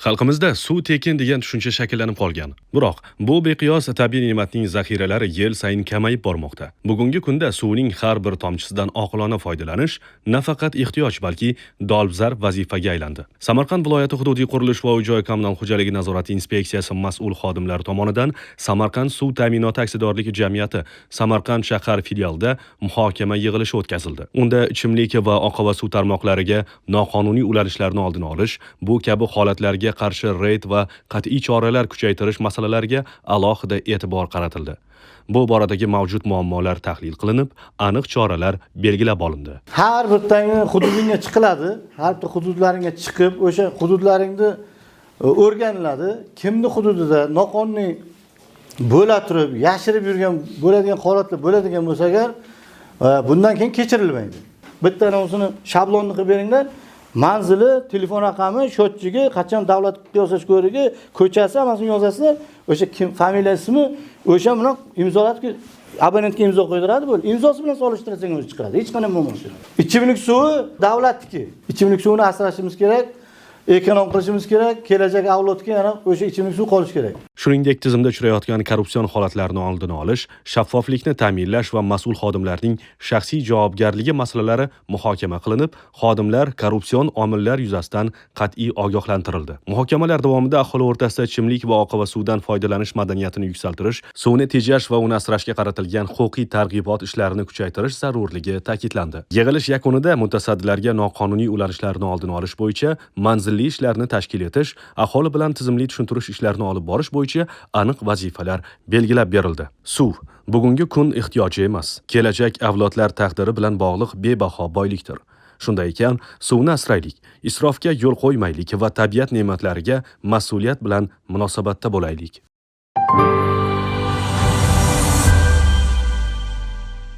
Xalqimizda suv tekin degan tushuncha shakllanib qolgan. Biroq, bu beqiyos tabiiy ne'matning zaxiralari yil sayin kamayib bormoqda. Bugungi kunda suvning har bir tomchisidan oqilona foydalanish nafaqat ehtiyoj, balki dolzarb vazifaga aylandi. Samarqand viloyati hududiy qurilish va uy-joy kommunal xo'jaligi nazorati inspeksiyasi mas'ul xodimlari tomonidan Samarqand suv ta'minoti aksiyadorlik jamiyati Samarqand shahar filialida muhokama yig'ilishi o'tkazildi. Unda ichimlik va oqova suv tarmoqlariga noqonuniy ulanishlarni oldini olish, bu kabi holatlarga qarshi reyd va qat'iy choralar kuchaytirish masalalariga alohida e'tibor qaratildi. Bu boradagi mavjud muammolar tahlil qilinib, aniq choralar belgilab olindi. Har bittangni hududingga chiqiladi, har bir hududlaringga chiqib, o'sha hududlaringni o'rganiladi. Kimni hududida noqonuniy bo'la turib, yashirib yurgan bo'ladigan holatlar bo'ladigan bo'lsa agar, bundan keyin kechirilmaydi. Bittadan o'zini shablonni qilib beringlar. Manzili, telefon raqami, shotchigi, qachon davlat qiyosash ko'rigi, ko'chasi hammasini yozasizlar. O'sha kim familiya ismi, o'sha bilan imzolatib abonentga imzo qo'ydiradi bo'ldi. Imzosi bilan solishtirsangiz o'zi chiqadi. Hech qanday muammosi yo'q. Ichimlik suvi davlatniki. Ichimlik suvini asrashimiz kerak, ekonom qilishimiz kerak, kelajak avlodga yana o'sha ichimlik suv qolish kerak. Shuningdek, tizimda uchrayotgan korrupsion holatlarni oldini olish, shaffoflikni ta'minlash va mas'ul xodimlarning shaxsiy javobgarligi masalalari muhokama qilinib, xodimlar korrupsion omillar yuzasidan qat'iy ogohlantirildi. Muhokamalar davomida aholi o'rtasida ichimlik va oqova suvdan foydalanish madaniyatini yuksaltirish, suvni tejash va uni asrashga qaratilgan huquqiy targ'ibot ishlarini kuchaytirish zarurligi ta'kidlandi. Yig'ilish yakunida mutasaddilarga noqonuniy ulanishlarni oldini olish bo'yicha manzilli ishlarni tashkil etish, aholi bilan tizimli tushuntirish ishlarini olib borish bo'yicha aniq vazifalar belgilab berildi. Suv bugungi kun ehtiyoji emas, kelajak avlodlar taqdiri bilan bog'liq bebaho boylikdir. Shunday ekan, suvni asraylik, isrofga yo'l qo'ymaylik va tabiat ne'matlariga mas'uliyat bilan munosabatda bo'laylik.